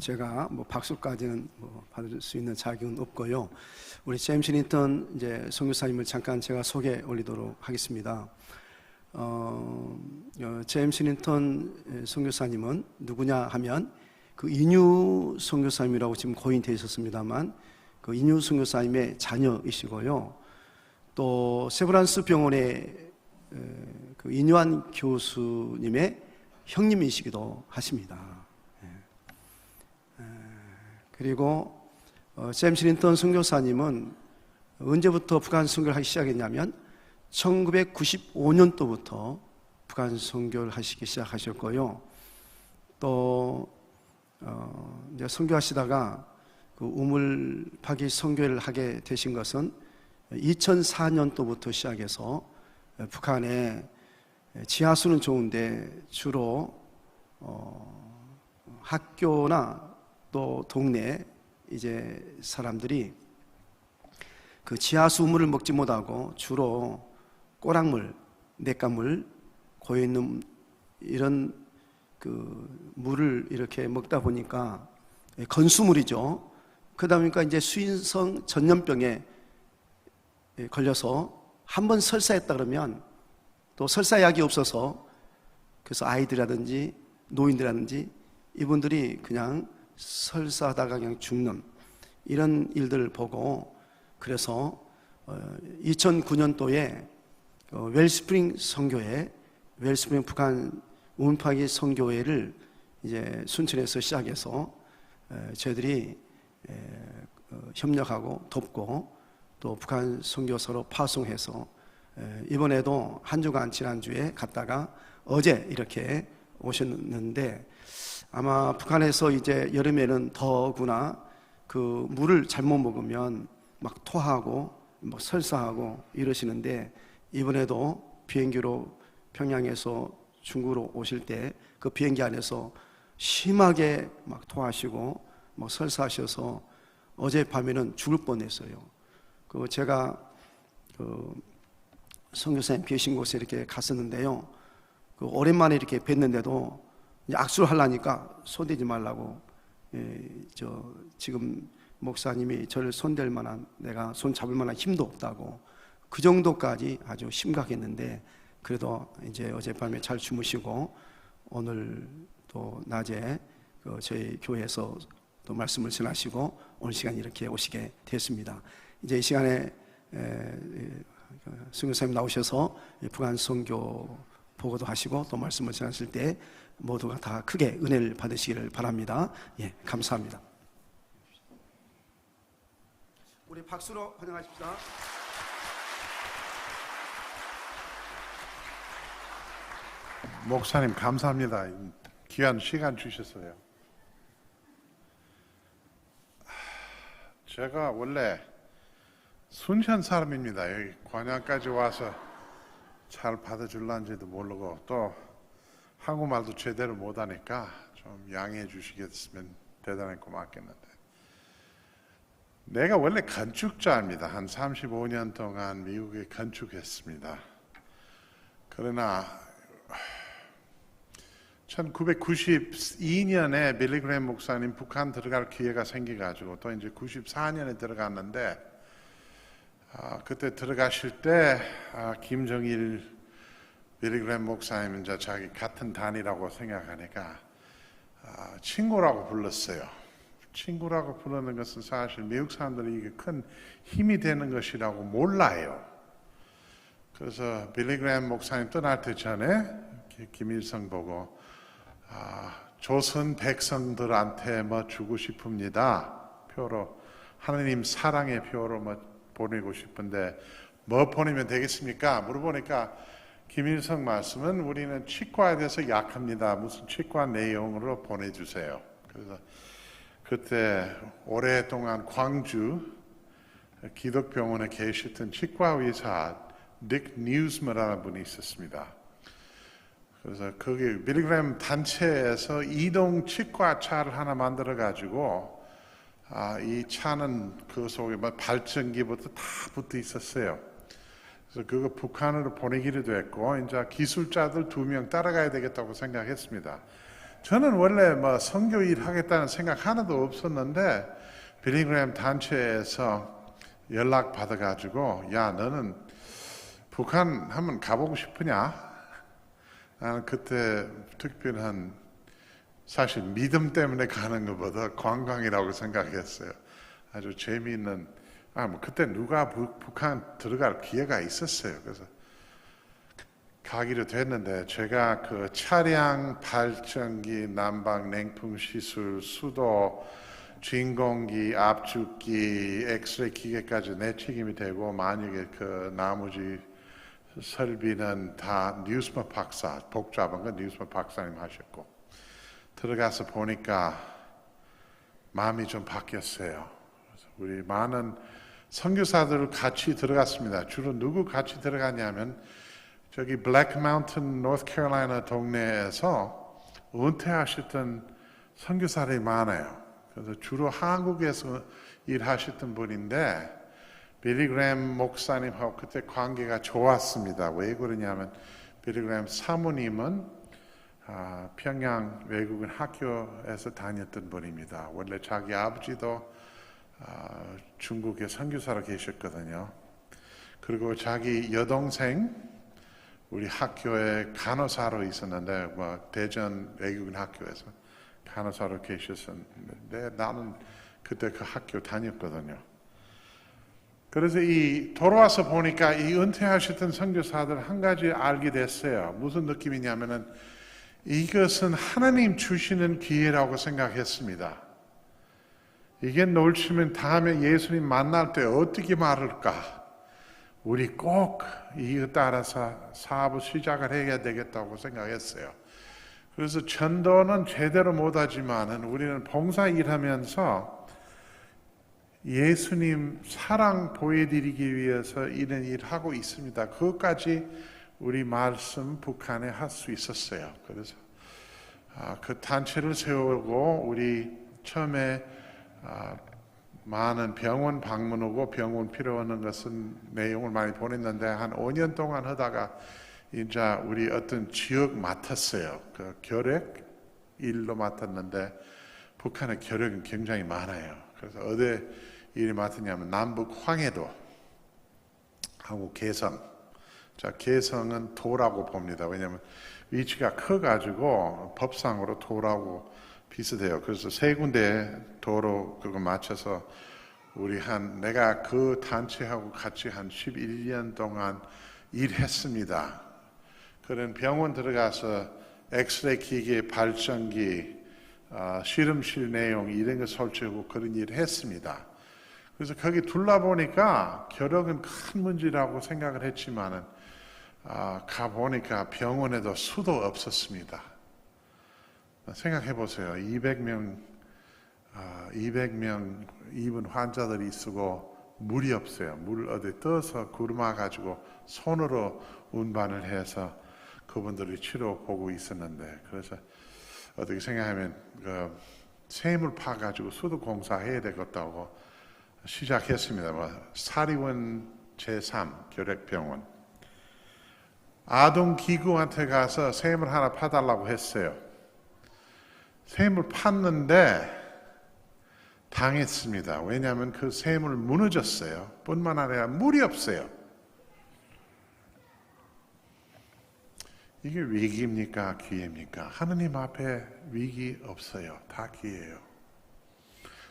제가 뭐 박수까지는 뭐 받을 수 있는 자격은 없고요. 우리 제임스 린턴 이제 선교사님을 잠깐 제가 소개 올리도록 하겠습니다. 제임스 린턴 선교사님은 누구냐 하면 그 인유 선교사님이라고 지금 고인되어 있었습니다만 그 인유 선교사님의 자녀이시고요. 또 세브란스 병원의 그 인유한 교수님의 형님이시기도 하십니다. 그리고 제임스 린턴 선교사님은 언제부터 북한 선교를 하기 시작했냐면 1995년도부터 북한 선교를 하시기 시작하셨고요. 또 이제 선교하시다가 그 우물파기 선교를 하게 되신 것은 2004년도부터 시작해서 북한의 지하수는 좋은데 주로 학교나 또 동네 이제 사람들이 그 지하수 물을 먹지 못하고 주로 꼬락물, 냇가물, 고여있는 이런 그 물을 이렇게 먹다 보니까 건수물이죠. 그러다 보니까 이제 수인성 전염병에 걸려서 한번 설사했다 그러면 또 설사약이 없어서 그래서 아이들이라든지 노인들이라든지 이분들이 그냥 설사하다가 그냥 죽는 이런 일들을 보고 그래서 2009년도에 웰스프링 선교회, 웰스프링 북한 우물파기 선교회를 이제 순천에서 시작해서 저희들이 협력하고 돕고 또 북한 선교사로 파송해서 이번에도 한 주간 지난주에 갔다가 어제 이렇게 오셨는데 아마 북한에서 이제 여름에는 더구나 그 물을 잘못 먹으면 막 토하고 뭐 설사하고 이러시는데 이번에도 비행기로 평양에서 중국으로 오실 때 그 비행기 안에서 심하게 막 토하시고 뭐 설사하셔서 어젯밤에는 죽을 뻔했어요. 그 제가 그 선교사님 계신 곳에 이렇게 갔었는데요. 그 오랜만에 이렇게 뵀는데도 악수를 하려니까 손대지 말라고 지금 목사님이 저를 손댈 만한 내가 손 잡을 만한 힘도 없다고 그 정도까지 아주 심각했는데 그래도 이제 어젯밤에 잘 주무시고 오늘 또 낮에 저희 교회에서 또 말씀을 전하시고 오늘 시간 이렇게 오시게 됐습니다. 이제 이 시간에 선교사님 나오셔서 북한 선교 보고도 하시고 또 말씀을 전하실 때 모두가 다 크게 은혜를 받으시기를 바랍니다. 예, 감사합니다. 우리 박수로 환영하십시다. 목사님 감사합니다. 귀한 시간 주셨어요. 제가 원래 순천 사람입니다. 여기 관양까지 와서 잘 받아줄란지도 모르고 또 한국말도 제대로 못하니까 좀 양해해 주시겠으면 대단히 고맙겠는데 내가 원래 건축자입니다. 한 35년 동안 미국에 건축했습니다. 그러나 1992년에 빌리 그레이엄 목사님 북한 들어갈 기회가 생겨가지고 또 이제 94년에 들어갔는데 그때 들어가실 때 김정일 빌리 그레이엄 목사님 이제 자기 같은 단이라고 생각하니까 친구라고 불렀어요. 친구라고 부르는 것은 사실 미국 사람들이 이게 큰 힘이 되는 것이라고 몰라요. 그래서 빌리 그레이엄 목사님 떠날 때 전에 김일성 보고 조선 백성들한테 뭐 주고 싶습니다. 표로 하느님 사랑의 표로 뭐 보내고 싶은데 뭐 보내면 되겠습니까? 물어보니까 김일성 말씀은 우리는 치과에 대해서 약합니다. 무슨 치과 내용으로 보내주세요. 그래서 그때 오랫동안 광주 기독병원에 계셨던 치과 의사 닉 뉴스머라는 분이 있었습니다. 그래서 거기 빌리 그레이엄 단체에서 이동 치과 차를 하나 만들어 가지고 이 차는 그 속에 뭐 발전기부터 다 붙어 있었어요. 그래서 그거 북한으로 보내기로 됐고 이제 기술자들 2명 따라가야 되겠다고 생각했습니다. 저는 원래 뭐 선교 일 하겠다는 생각 하나도 없었는데 빌리그램 단체에서 연락 받아가지고 야 너는 북한 한번 가보고 싶으냐? 나는 그때 특별한 사실 믿음 때문에 가는 것보다 관광이라고 생각했어요. 아주 재미있는 뭐 그때 누가 북한 들어갈 기회가 있었어요. 그래서 가기로 됐는데 제가 그 차량, 발전기, 난방, 냉풍 시술, 수도, 진공기, 압축기, 엑스레이 기계까지 내 책임이 되고 만약에 그 나머지 설비는 다 뉴스먼 박사, 복잡한 건 뉴스먼 박사님 하셨고 들어가서 보니까 마음이 좀 바뀌었어요. 그래서 우리 많은 선교사들 같이 들어갔습니다. 주로 누구 같이 들어갔냐면 저기 블랙 마운틴 노스캐롤라이나 동네에서 은퇴하셨던 선교사들이 많아요. 그래서 주로 한국에서 일하셨던 분인데 빌리그램 목사님하고 그때 관계가 좋았습니다. 왜 그러냐면 빌리그램 사모님은 평양 외국인 학교에서 다녔던 분입니다. 원래 자기 아버지도 중국에 선교사로 계셨거든요. 그리고 자기 여동생 우리 학교에 간호사로 있었는데 대전 외국인 학교에서 간호사로 계셨었는데 나는 그때 그 학교 다녔거든요. 그래서 돌아와서 보니까 이 은퇴하셨던 선교사들 한 가지 알게 됐어요. 무슨 느낌이냐면은 이것은 하나님 주시는 기회라고 생각했습니다. 이게 놓치면 다음에 예수님 만날 때 어떻게 말할까? 우리 꼭 이거 따라서 사업을 시작을 해야 되겠다고 생각했어요. 그래서 전도는 제대로 못하지만은 우리는 봉사 일하면서 예수님 사랑 보여드리기 위해서 이런 일 하고 있습니다. 그것까지 우리 말씀 북한에 할 수 있었어요. 그래서 그 단체를 세우고 우리 처음에 많은 병원 방문하고 병원 필요한 것은 내용을 많이 보냈는데 한 5년 동안 하다가 이제 우리 어떤 지역 맡았어요. 그 결핵 일로 맡았는데 북한의 결핵은 굉장히 많아요. 그래서 어디 일이 맡았냐면 남북 황해도 하고 개성. 자, 개성은 도라고 봅니다. 왜냐하면 위치가 커가지고 법상으로 도라고 비슷해요. 그래서 세 군데 도로 그거 맞춰서 내가 그 단체하고 같이 한 11년 동안 일했습니다. 그런 병원 들어가서 엑스레이 기계, 발전기, 실험실 내용 이런 거 설치하고 그런 일을 했습니다. 그래서 거기 둘러보니까 결핵은 큰 문제라고 생각을 했지만은 가보니까 병원에도 수도 없었습니다. 생각해 보세요. 200명 입원 환자들이 있고 물이 없어요. 물 어디 떠서 구르마 가지고 손으로 운반을 해서 그분들이 치료 보고 있었는데 그래서 어떻게 생각하면 샘을 파 가지고 수도 공사해야 되겠다고 시작했습니다. 사리원 제3 결핵병원 아동 기구한테 가서 샘을 하나 파달라고 했어요. 샘을 팠는데 당했습니다. 왜냐하면 그 샘을 무너졌어요. 뿐만 아니라 물이 없어요. 이게 위기입니까? 기회입니까? 하느님 앞에 위기 없어요. 다 기회예요.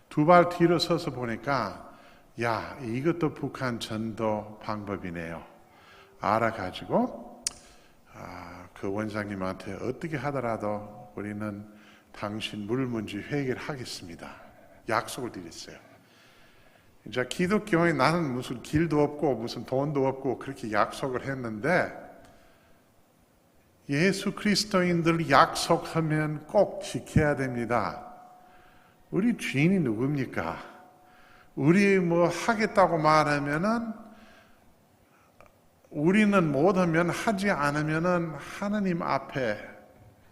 두 발 뒤로 서서 보니까 이것도 북한 전도 방법이네요. 알아가지고 그 원장님한테 어떻게 하더라도 우리는 당신 물 문제 해결하겠습니다. 약속을 드렸어요. 이제 기독교에 나는 무슨 길도 없고 무슨 돈도 없고 그렇게 약속을 했는데 예수 그리스도인들 약속하면 꼭 지켜야 됩니다. 우리 주인이 누굽니까? 우리 하겠다고 말하면은 우리는 못하면 하지 않으면은 하나님 앞에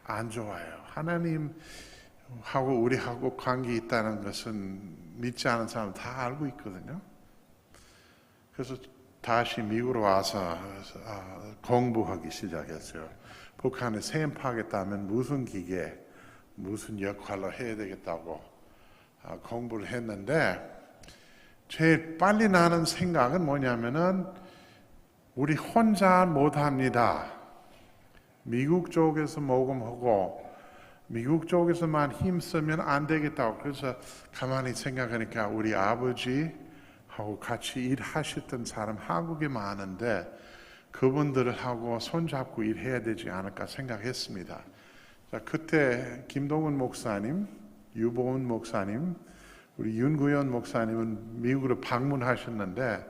안 좋아요. 하나님하고 우리하고 관계 있다는 것은 믿지 않은 사람 다 알고 있거든요. 그래서 다시 미국으로 와서 공부하기 시작했어요. 북한에 샘 파겠다면 무슨 기계, 무슨 역할로 해야 되겠다고 공부를 했는데 제일 빨리 나는 생각은 뭐냐면은 우리 혼자 못합니다. 미국 쪽에서 모금하고 미국 쪽에서만 힘쓰면 안 되겠다고. 그래서 가만히 생각하니까 우리 아버지하고 같이 일하셨던 사람 한국에 많은데 그분들하고 손잡고 일해야 되지 않을까 생각했습니다. 자, 그때 김동훈 목사님, 유보은 목사님, 우리 윤구현 목사님은 미국으로 방문하셨는데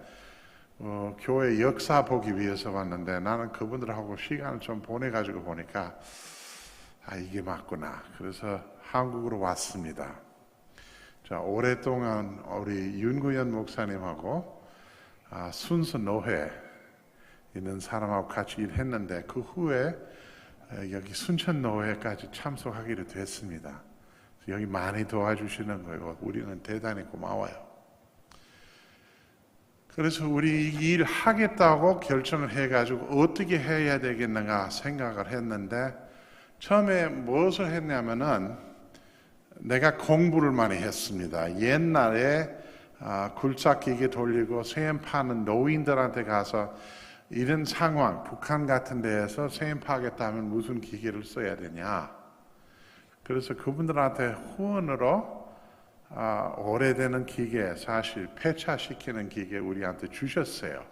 교회 역사 보기 위해서 왔는데 나는 그분들하고 시간을 좀 보내가지고 보니까 이게 맞구나. 그래서 한국으로 왔습니다. 자, 오랫동안 우리 윤구현 목사님하고 순수 노회 있는 사람하고 같이 일했는데 그 후에 여기 순천 노회까지 참석하기로 됐습니다. 여기 많이 도와주시는 거예요. 우리는 대단히 고마워요. 그래서 우리 이 일 하겠다고 결정을 해가지고 어떻게 해야 되겠는가 생각을 했는데 처음에 무엇을 했냐면은 내가 공부를 많이 했습니다. 옛날에 굴착기계 돌리고 샘 파는 노인들한테 가서 이런 상황, 북한 같은 데에서 샘 파겠다면 무슨 기계를 써야 되냐. 그래서 그분들한테 후원으로 오래되는 기계, 사실 폐차시키는 기계 우리한테 주셨어요.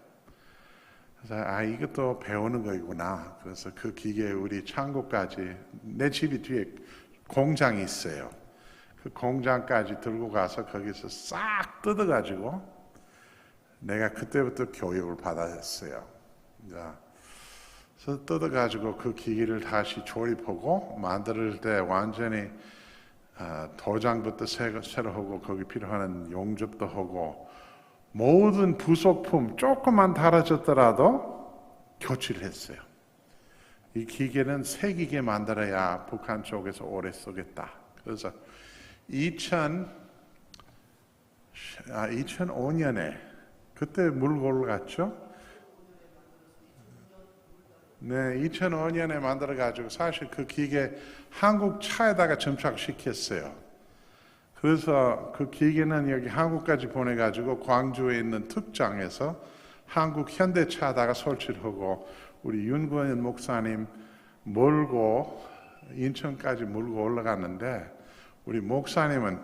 그래서 이것도 배우는 거이구나. 그래서 그 기계 우리 창고까지, 내 집이 뒤에 공장이 있어요. 그 공장까지 들고 가서 거기서 싹 뜯어가지고 내가 그때부터 교육을 받았어요. 그래서 뜯어가지고 그 기기를 다시 조립하고 만들 때 완전히 도장부터 새로 하고 거기 필요한 용접도 하고 모든 부속품 조금만 달아졌더라도 교체를 했어요. 이 기계는 새 기계 만들어야 북한 쪽에서 오래 쓰겠다. 그래서 2005년에 그때 물고 올라갔죠? 네, 2005년에 만들어가지고 사실 그 기계 한국 차에다가 점착시켰어요. 그래서 그 기계는 여기 한국까지 보내가지고 광주에 있는 특장에서 한국 현대차에다가 설치를 하고 우리 윤구현 목사님 몰고 인천까지 몰고 올라갔는데 우리 목사님은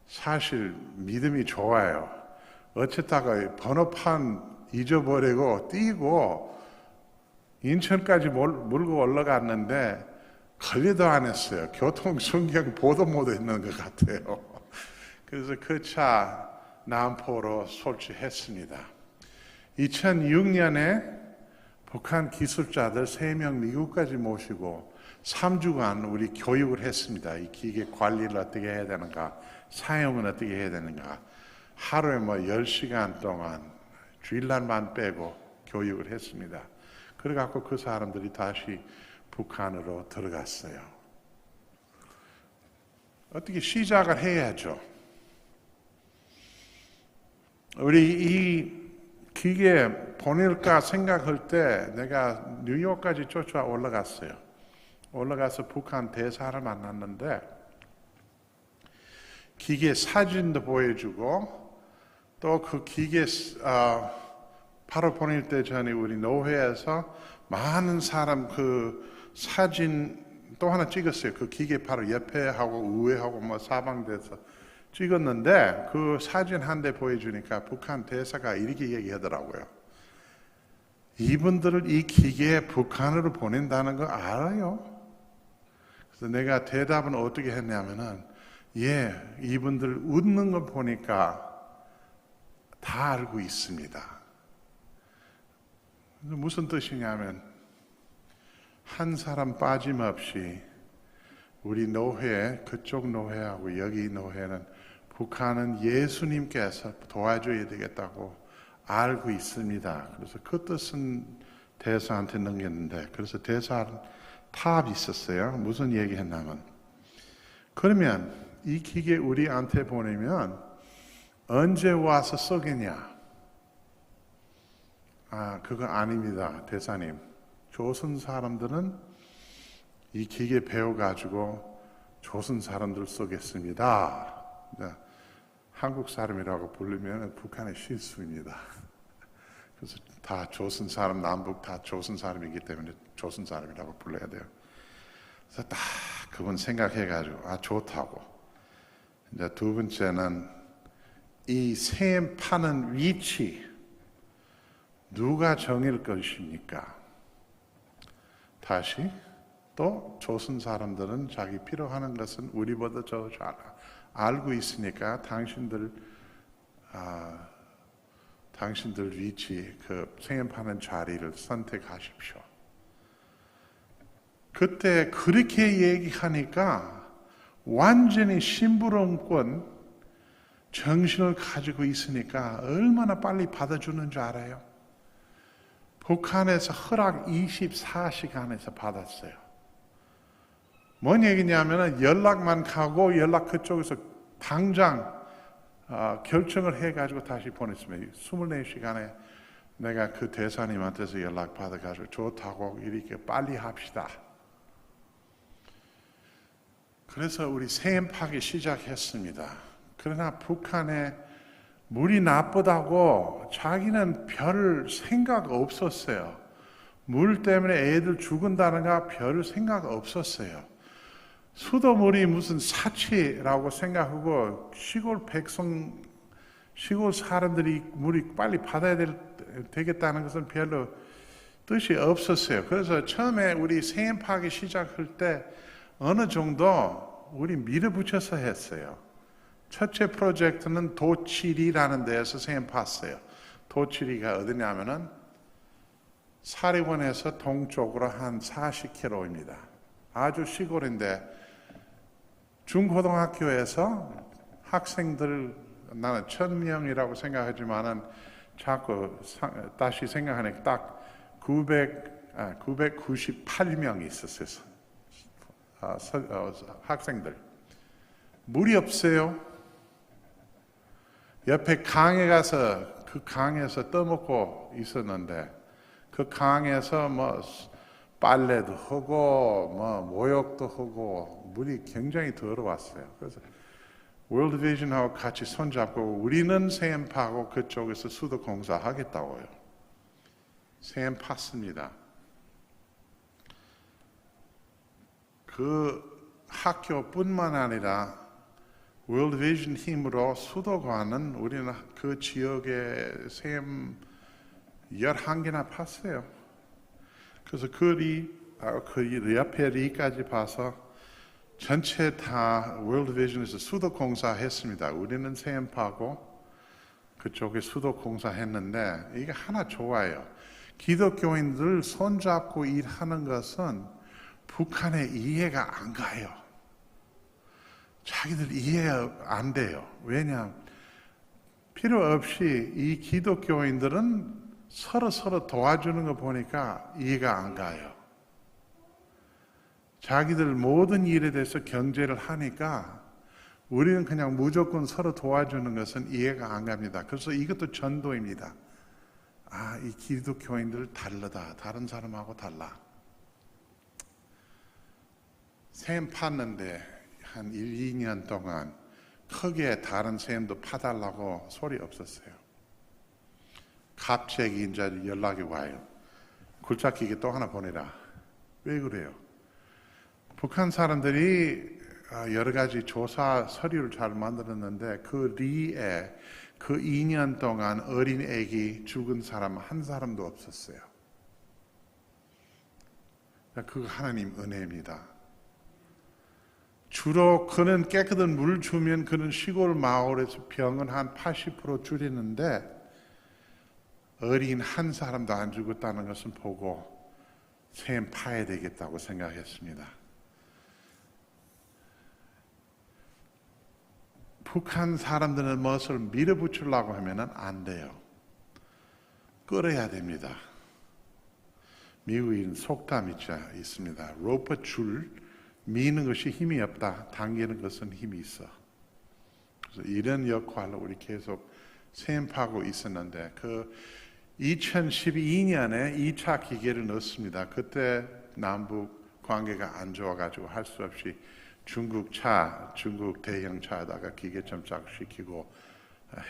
사실 믿음이 좋아요. 어쨌다가 번호판 잊어버리고 뛰고 인천까지 몰고 올라갔는데 관리도 안 했어요. 교통순경 보도 못 했는 것 같아요. 그래서 그 차 남포로 설치했습니다. 2006년에 북한 기술자들 3명 미국까지 모시고 3주간 우리 교육을 했습니다. 이 기계 관리를 어떻게 해야 되는가, 사용은 어떻게 해야 되는가. 하루에 10시간 동안 주일날만 빼고 교육을 했습니다. 그래갖고 그 사람들이 다시 북한으로 들어갔어요. 어떻게 시작을 해야죠. 우리 이 기계 보낼까 생각할 때 내가 뉴욕까지 쫓아 올라갔어요. 올라가서 북한 대사를 만났는데 기계 사진도 보여주고 또 그 기계 바로 보낼 때 전에 우리 노회에서 많은 사람 그 사진 또 하나 찍었어요. 그 기계 바로 옆에 하고 우회하고 사방돼서 찍었는데 그 사진 한 대 보여주니까 북한 대사가 이렇게 얘기하더라고요. 이분들을 이 기계에 북한으로 보낸다는 거 알아요? 그래서 내가 대답은 어떻게 했냐면은 이분들 웃는 거 보니까 다 알고 있습니다. 무슨 뜻이냐면 한 사람 빠짐없이 우리 노회, 그쪽 노회하고 여기 노회는 북한은 예수님께서 도와줘야 되겠다고 알고 있습니다. 그래서 그 뜻은 대사한테 넘겼는데 그래서 대사는 탑이 있었어요. 무슨 얘기 했냐면 그러면 이 기계 우리한테 보내면 언제 와서 쓰겠냐? 그거 아닙니다, 대사님. 조선 사람들은 이 기계 배워가지고 조선 사람들 쏘겠습니다. 한국 사람이라고 부르면 북한의 실수입니다. 그래서 다 조선 사람, 남북 다 조선 사람이기 때문에 조선 사람이라고 불러야 돼요. 그래서 딱 그분 생각해가지고 좋다고. 이제 두 번째는 이 셈 파는 위치 누가 정할 것입니까? 다시 또 조선 사람들은 자기 필요하는 것은 우리보다 더 잘 알고 있으니까 당신들 위치 그 셈 파는 자리를 선택하십시오. 그때 그렇게 얘기하니까 완전히 심부름권 정신을 가지고 있으니까 얼마나 빨리 받아주는 줄 알아요? 북한에서 허락 24시간에서 받았어요. 뭔 얘기냐면 연락만 가고 연락 그쪽에서 당장 결정을 해가지고 다시 보냈습니다. 24시간에 내가 그 대사님한테서 연락 받아가지고 좋다고 이렇게 빨리 합시다. 그래서 우리 셈 파기 시작했습니다. 그러나 북한에 물이 나쁘다고 자기는 별 생각 없었어요. 물 때문에 애들 죽은다는 거 별 생각 없었어요. 수돗물이 무슨 사치라고 생각하고 시골 사람들이 물이 빨리 받아야 되겠다는 것은 별로 뜻이 없었어요. 그래서 처음에 우리 셈 파기 시작할 때 어느 정도 우리 밀어붙여서 했어요. 첫째 프로젝트는 도치리라는 데에서 셈 팠어요. 도치리가 어디냐면은 사리원에서 동쪽으로 한 40km입니다. 아주 시골인데 중고등학교에서 학생들 나는 1000명이라고 생각하지만은 자꾸 다시 생각하니까 딱 998명이 있었어요. 학생들. 물이 없어요. 옆에 강에 가서 그 강에서 떠먹고 있었는데 그 강에서 뭐 빨래도 하고 뭐 모욕도 하고 물이 굉장히 더러웠어요. 그래서 월드비전하고 같이 손잡고 우리는 셈 파고 그쪽에서 수도 공사하겠다고요. 셈 팠습니다. 그 학교뿐만 아니라 월드비전 힘으로 수도관은 우리는 그 지역에 셈 11개나 팠어요. 그래서 그 옆에 리까지 봐서 전체 다 월드비전에서 수도 공사했습니다. 우리는 셈 파고 그쪽에 수도 공사했는데 이게 하나 좋아요. 기독교인들 손잡고 일하는 것은 북한에 이해가 안 가요. 자기들 이해 안 돼요. 왜냐? 필요 없이 이 기독교인들은 서로 도와주는 거 보니까 이해가 안 가요. 자기들 모든 일에 대해서 경제를 하니까 우리는 그냥 무조건 서로 도와주는 것은 이해가 안 갑니다. 그래서 이것도 전도입니다. 이 기독교인들 다르다. 다른 사람하고 달라. 셈 팠는데 한 1, 2년 동안 크게 다른 셈도 파달라고 소리 없었어요. 갑자기 이제 연락이 와요. 굴착기계 또 하나 보내라. 왜 그래요? 북한 사람들이 여러 가지 조사 서류를 잘 만들었는데 그 리에 그 2년 동안 어린 애기 죽은 사람 한 사람도 없었어요. 그거 하나님 은혜입니다. 주로 그는 깨끗한 물 주면 그런 시골 마을에서 병은 한 80% 줄이는데 어린 한 사람도 안 죽었다는 것을 보고 셈 파야 되겠다고 생각했습니다. 북한 사람들은 무엇을 밀어붙이려고 하면 안 돼요. 끌어야 됩니다. 미국인 속담이 있습니다. 로프 줄 미는 것이 힘이 없다. 당기는 것은 힘이 있어. 그래서 이런 역할로 우리 계속 셈 파고 있었는데 그 2012년에 2차 기계를 넣었습니다. 그때 남북 관계가 안 좋아가지고 할 수 없이 중국 대형차에다가 기계 점착시키고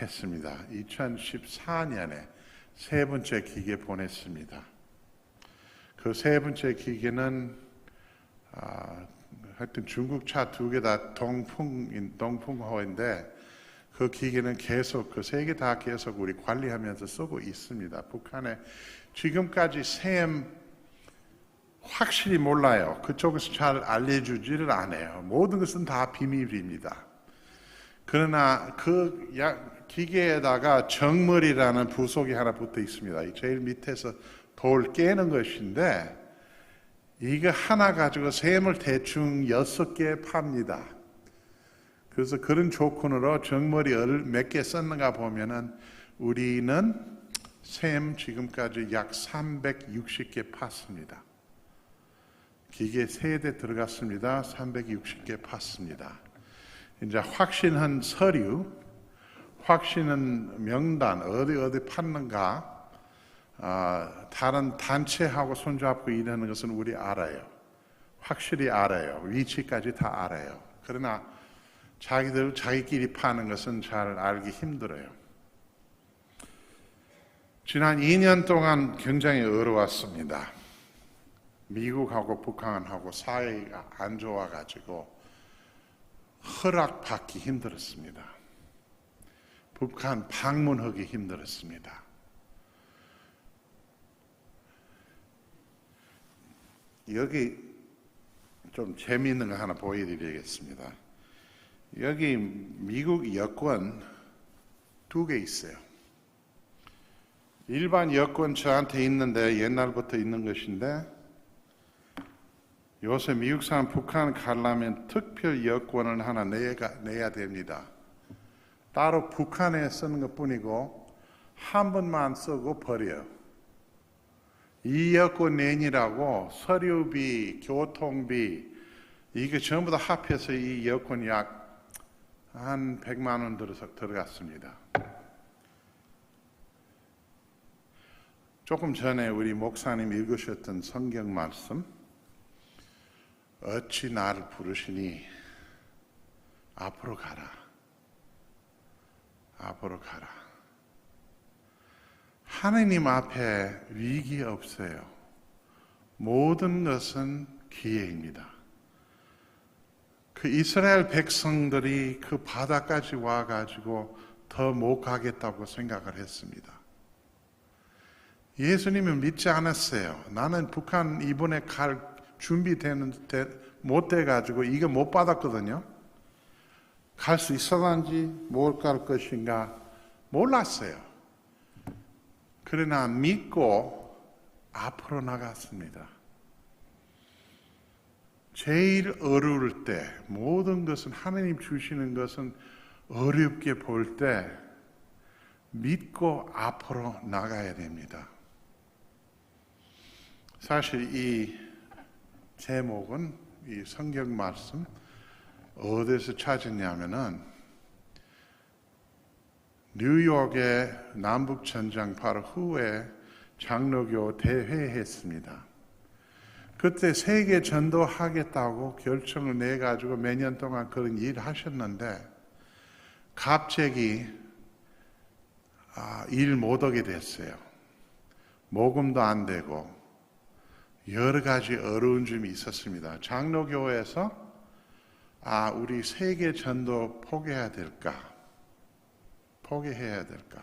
했습니다. 2014년에 세 번째 기계 보냈습니다. 그 세 번째 기계는 하여튼 중국 차 두 개 다 동풍호인데 그 기계는 계속 그 세 개 다 계속 우리 관리하면서 쓰고 있습니다. 북한에 지금까지 셈 확실히 몰라요. 그쪽에서 잘 알려주지를 않아요. 모든 것은 다 비밀입니다. 그러나 그 기계에다가 정머리라는 부속이 하나 붙어 있습니다. 제일 밑에서 돌 깨는 것인데 이거 하나 가지고 셈을 대충 6개 팝니다. 그래서 그런 조건으로 정머리를 몇 개 썼는가 보면은 우리는 셈 지금까지 약 360개 팠습니다. 기계 3대 들어갔습니다. 360개 팠습니다. 이제 확신한 서류, 확신한 명단, 어디 팠는가, 다른 단체하고 손잡고 일하는 것은 우리 알아요. 확실히 알아요. 위치까지 다 알아요. 그러나 자기끼리 파는 것은 잘 알기 힘들어요. 지난 2년 동안 굉장히 어려웠습니다. 미국하고 북한하고 사이가 안 좋아가지고 허락받기 힘들었습니다. 북한 방문하기 힘들었습니다. 여기 좀 재미있는 거 하나 보여드리겠습니다. 여기 미국 여권 2개 있어요. 일반 여권 저한테 있는데 옛날부터 있는 것인데 요새 미국 사람 북한 가려면 특별 여권을 하나 내야 됩니다. 따로 북한에 쓰는 것뿐이고 한 번만 쓰고 버려요. 이 여권 내니라고 서류비, 교통비 이게 전부 다 합해서 이 여권 약 한 100만 원 들어갔습니다. 조금 전에 우리 목사님 읽으셨던 성경 말씀 어찌 나를 부르시니 앞으로 가라. 앞으로 가라. 하느님 앞에 위기 없어요. 모든 것은 기회입니다. 그 이스라엘 백성들이 그 바다까지 와가지고 더 못 가겠다고 생각을 했습니다. 예수님은 믿지 않았어요. 나는 북한 이번에 갈 준비되는데 못 돼가지고 이거 못 받았거든요. 갈 수 있었는지 못 갈 것인가 몰랐어요. 그러나 믿고 앞으로 나갔습니다. 제일 어려울 때 모든 것은 하나님 주시는 것은 어렵게 볼 때 믿고 앞으로 나가야 됩니다. 사실 이 제목은 이 성경 말씀 어디서 찾았냐면은 뉴욕의 남북전쟁 바로 후에 장로교 대회했습니다. 그때 세계 전도하겠다고 결정을 내가지고 몇 년 동안 그런 일을 하셨는데 갑자기 일 못하게 됐어요. 모금도 안 되고 여러 가지 어려운 점이 있었습니다. 장로교에서 우리 세계 전도 포기해야 될까? 포기해야 될까?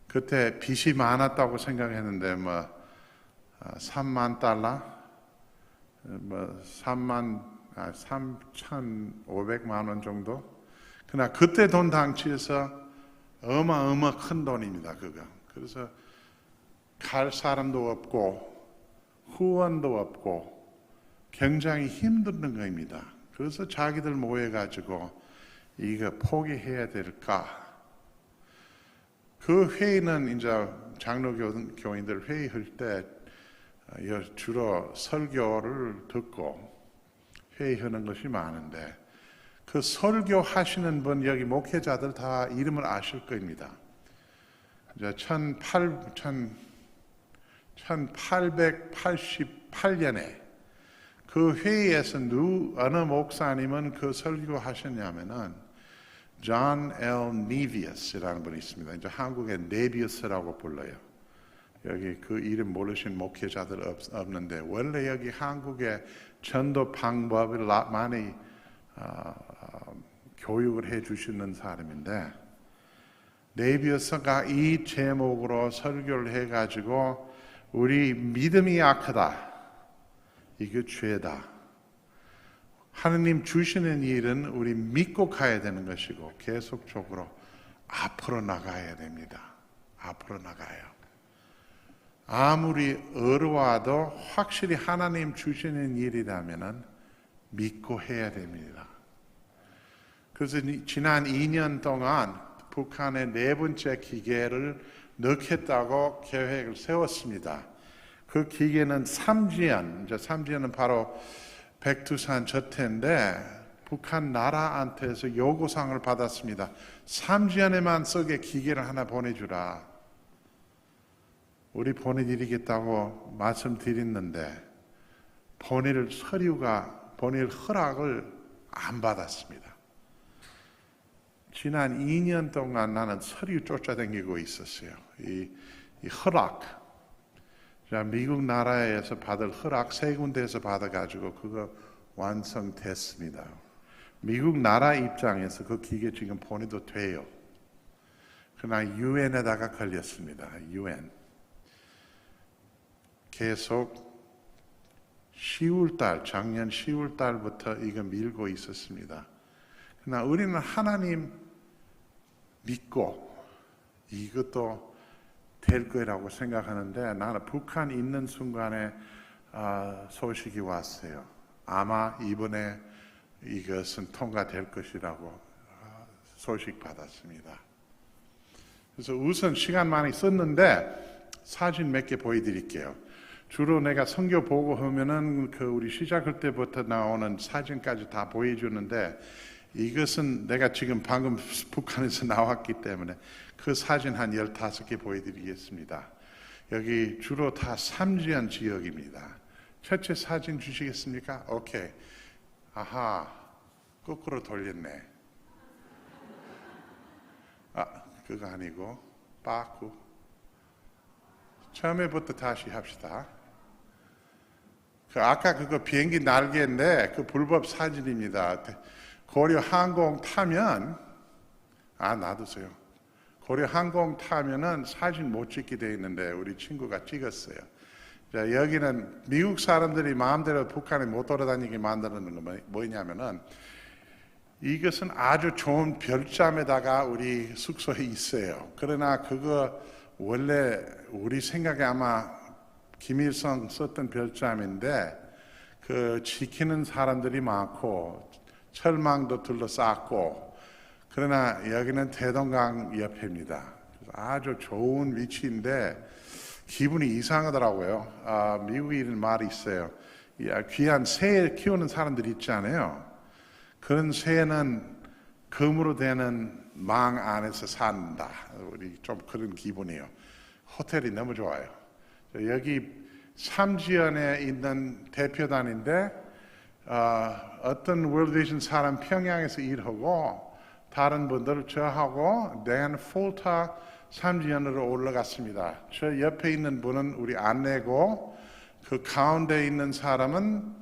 그때 빚이 많았다고 생각했는데 3만 달러, 3,500만 원 정도. 그러나 그때 돈 당시에서 어마어마 큰 돈입니다. 그거. 그래서 갈 사람도 없고 후원도 없고 굉장히 힘든 겁니다. 그래서 자기들 모여가지고 이거 포기해야 될까? 그 회의는 이제 장로교인들 회의할 때 주로 설교를 듣고 회의하는 것이 많은데 그 설교하시는 분 여기 목회자들 다 이름을 아실 겁니다. 이제 1888년에 그 회의에서 어느 목사님은 그 설교하셨냐면은 존 L. 니비어스라는 분이 있습니다. 이제 한국에 네비어스라고 불러요. 여기 그 이름 모르신 목회자들 없는데 원래 여기 한국에 전도 방법을 많이 교육을 해주시는 사람인데 네비어스가 이 제목으로 설교를 해가지고 우리 믿음이 약하다. 이게 죄다. 하느님 주시는 일은 우리 믿고 가야 되는 것이고 계속적으로 앞으로 나가야 됩니다. 앞으로 나가요. 아무리 어려워도 확실히 하나님 주시는 일이라면 믿고 해야 됩니다. 그래서 지난 2년 동안 북한의 4번째 기계를 넣겠다고 계획을 세웠습니다. 그 기계는 삼지연, 이제 삼지연은 바로 백두산 저태인데 북한 나라한테서 요구사항을 받았습니다. 삼지연에만 쓰게 기계를 하나 보내주라. 우리 보내드리겠다고 말씀드렸는데 보낼 허락을 안 받았습니다. 지난 2년 동안 나는 서류 쫓아다니고 있었어요. 이 허락. 자, 미국 나라에서 받을 허락 3군데에서 받아가지고 그거 완성됐습니다. 미국 나라 입장에서 그 기계 지금 보내도 돼요. 그러나 유엔에다가 걸렸습니다. 유엔. 계속 작년 10월 달부터 이거 밀고 있었습니다. 그러나 우리는 하나님 믿고 이것도 될 거라고 생각하는데 나는 북한 있는 순간에 소식이 왔어요. 아마 이번에 이것은 통과될 것이라고 소식 받았습니다. 그래서 우선 시간 많이 썼는데 사진 몇 개 보여드릴게요. 주로 내가 선교 보고 하면은 우리 시작할 때부터 나오는 사진까지 다 보여주는데 이것은 내가 지금 방금 북한에서 나왔기 때문에 그 사진 한 15개 보여드리겠습니다. 여기 주로 다 삼지연 지역입니다. 첫째 사진 주시겠습니까? 오케이. 아하, 거꾸로 돌렸네. 그거 아니고 빠꾸. 처음에부터 다시 합시다. 아까 그거 비행기 날개인데 그 불법 사진입니다. 고려 항공 타면 놔두세요. 고려 항공 타면은 사진 못 찍게 돼 있는데 우리 친구가 찍었어요. 자, 여기는 미국 사람들이 마음대로 북한에 못 돌아다니게 만드는 건 뭐냐면은 이것은 아주 좋은 별잠에다가 우리 숙소에 있어요. 그러나 그거 원래 우리 생각에 아마 김일성 썼던 별잠인데 그 지키는 사람들이 많고 철망도 둘러쌌고 그러나 여기는 대동강 옆입니다. 아주 좋은 위치인데 기분이 이상하더라고요. 미국에 있는 말이 있어요. 귀한 새 키우는 사람들이 있잖아요. 그런 새는 금으로 되는 망 안에서 산다. 우리 좀 그런 기분이에요. 호텔이 너무 좋아요. 여기 삼지연에 있는 대표단인데 어떤 월드비전 사람 평양에서 일하고 다른 분들 저하고 댄 폴타 삼지연으로 올라갔습니다. 저 옆에 있는 분은 우리 안내고 그 가운데 있는 사람은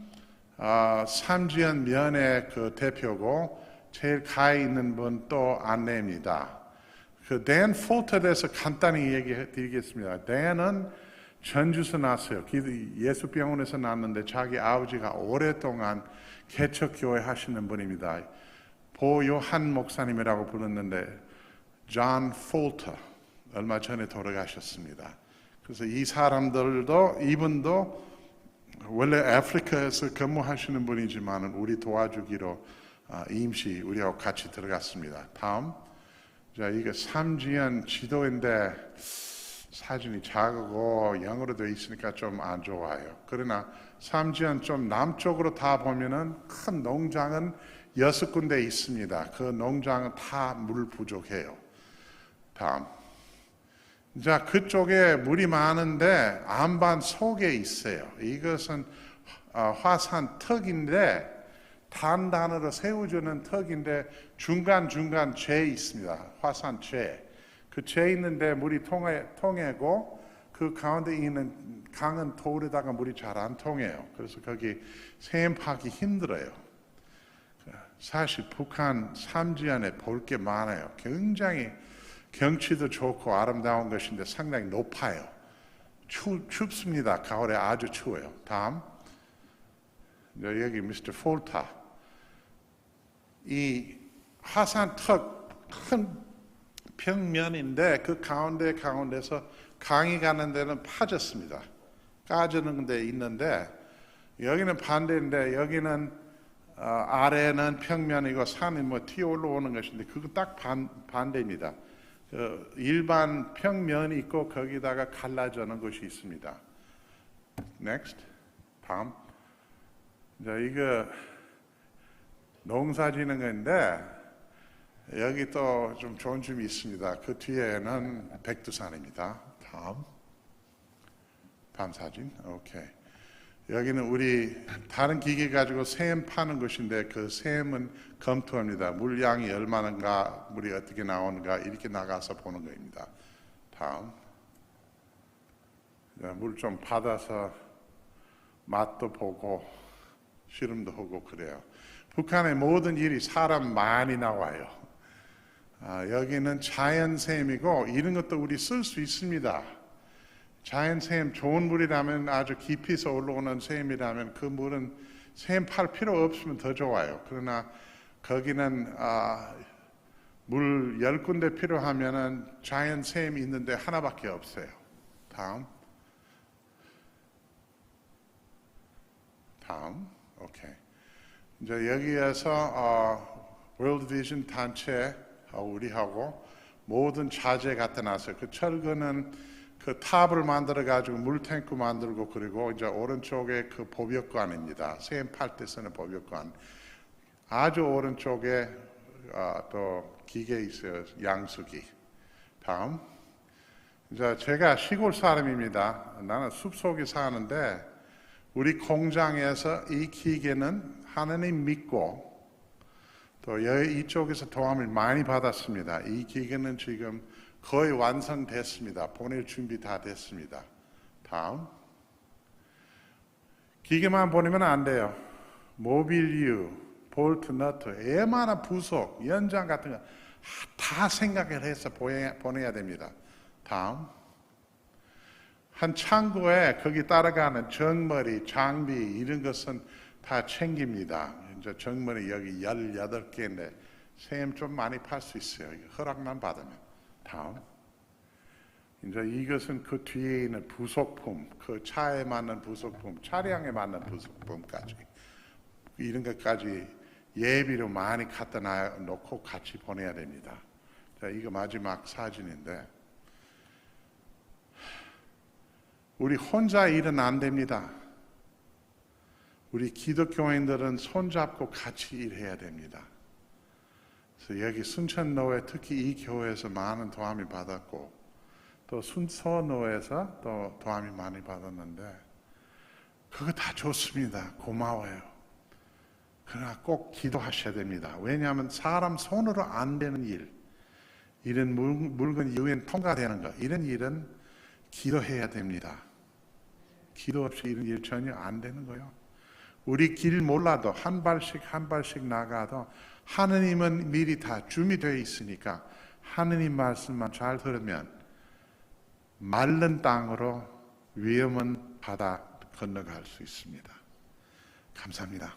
삼지연 면의 그 대표고 제일 가에 있는 분 또 안내입니다. 그 댄 폴타에 대해서 간단히 얘기해 드리겠습니다. 댄은 전주에서 났어요. 예수병원에서 났는데 자기 아버지가 오랫동안 개척교회 하시는 분입니다. 보요한 목사님이라고 불렀는데 존 폴터 얼마 전에 돌아가셨습니다. 그래서 이 사람들도 이분도 원래 아프리카에서 근무하시는 분이지만 우리 도와주기로 임시 우리하고 같이 들어갔습니다. 다음. 자, 이게 삼지연 지도인데 사진이 작고 영어로 되어 있으니까 좀 안 좋아요. 그러나 삼지연 좀 남쪽으로 다 보면은 큰 농장은 6군데 있습니다. 그 농장은 다 물 부족해요. 다음. 자, 그쪽에 물이 많은데 안반 속에 있어요. 이것은 화산 턱인데 단단으로 세워주는 턱인데 중간중간 재 있습니다. 화산 재. 그 재 있는데 물이 통하고 그 가운데 있는 강은 돌에다가 물이 잘 안 통해요. 그래서 거기 샘 파기 힘들어요. 사실 북한 삼지 안에 볼 게 많아요. 굉장히 경치도 좋고 아름다운 것인데 상당히 높아요. 춥습니다. 가을에 아주 추워요. 다음. 여기 미스터 폴타. 이 화산턱 큰 평면인데 그 가운데서 강이 가는 데는 파졌습니다. 까지는 데 있는데 여기는 반대인데 여기는 아래는 평면이고 산이 튀어 올라오는 것인데 그거 딱 반대입니다. 일반 평면이 있고 거기다가 갈라져는 것이 있습니다. Next. 다음. 이거 농사 지는 건데 여기 또 좀 좋은 점이 있습니다. 그 뒤에는 백두산입니다. 다음 사진. 오케이. 여기는 우리 다른 기계 가지고 샘 파는 것인데 그 샘은 검토합니다. 물량이 얼마인가, 물이 어떻게 나오는가 이렇게 나가서 보는 겁니다. 다음. 물 좀 받아서 맛도 보고 실험도 하고 그래요. 북한의 모든 일이 사람 많이 나와요. 여기는 자연샘이고 이런 것도 우리 쓸 수 있습니다. 자연샘 좋은 물이라면 아주 깊이서 올라오는 샘이라면 그 물은 샘 팔 필요 없으면 더 좋아요. 그러나 거기는 물 10군데 필요하면은 자연샘이 있는데 하나밖에 없어요. 다음. 오케이. 이제 여기에서 월드 비전 단체 우리하고 모든 자재 갖다 놨어요. 그 철근은 그 탑을 만들어 가지고 물탱크 만들고 그리고 이제 오른쪽에 그 보벽관입니다. 샘 팔 때 쓰는 보벽관. 아주 오른쪽에 또 기계 있어요. 양수기. 다음. 이제 제가 시골 사람입니다. 나는 숲속에 사는데 우리 공장에서 이 기계는 하나님 믿고 또 이쪽에서 도움을 많이 받았습니다. 이 기계는 지금 거의 완성됐습니다. 보낼 준비 다 됐습니다. 다음. 기계만 보내면 안 돼요. 모빌유, 볼트, 너트, 웬만한 부속, 연장 같은 거 다 생각을 해서 보내야 됩니다. 다음. 한 창고에 거기 따라가는 정머리, 장비 이런 것은 다 챙깁니다. 이제 정머리 여기 18개인데 샘 좀 많이 팔 수 있어요. 허락만 받으면. 다음. 이제 이것은 그 뒤에 있는 부속품, 그 차에 맞는 부속품, 차량에 맞는 부속품까지 이런 것까지 예비로 많이 갖다 놓고 같이 보내야 됩니다. 자, 이거 마지막 사진인데 우리 혼자 일은 안 됩니다. 우리 기독교인들은 손잡고 같이 일해야 됩니다. 그래서 여기 순천노회 특히 이 교회에서 많은 도움을 받았고 또 순서노회에서 또 도움을 많이 받았는데 그거 다 좋습니다. 고마워요. 그러나 꼭 기도하셔야 됩니다. 왜냐하면 사람 손으로 안 되는 일, 이런 물건 유엔 통과되는 거, 이런 일은 기도해야 됩니다. 기도 없이 이런 일 전혀 안 되는 거예요. 우리 길 몰라도 한 발씩 나가도 하느님은 미리 다 준비되어 있으니까 하느님 말씀만 잘 들으면 마른 땅으로 위험한 바다 건너갈 수 있습니다. 감사합니다.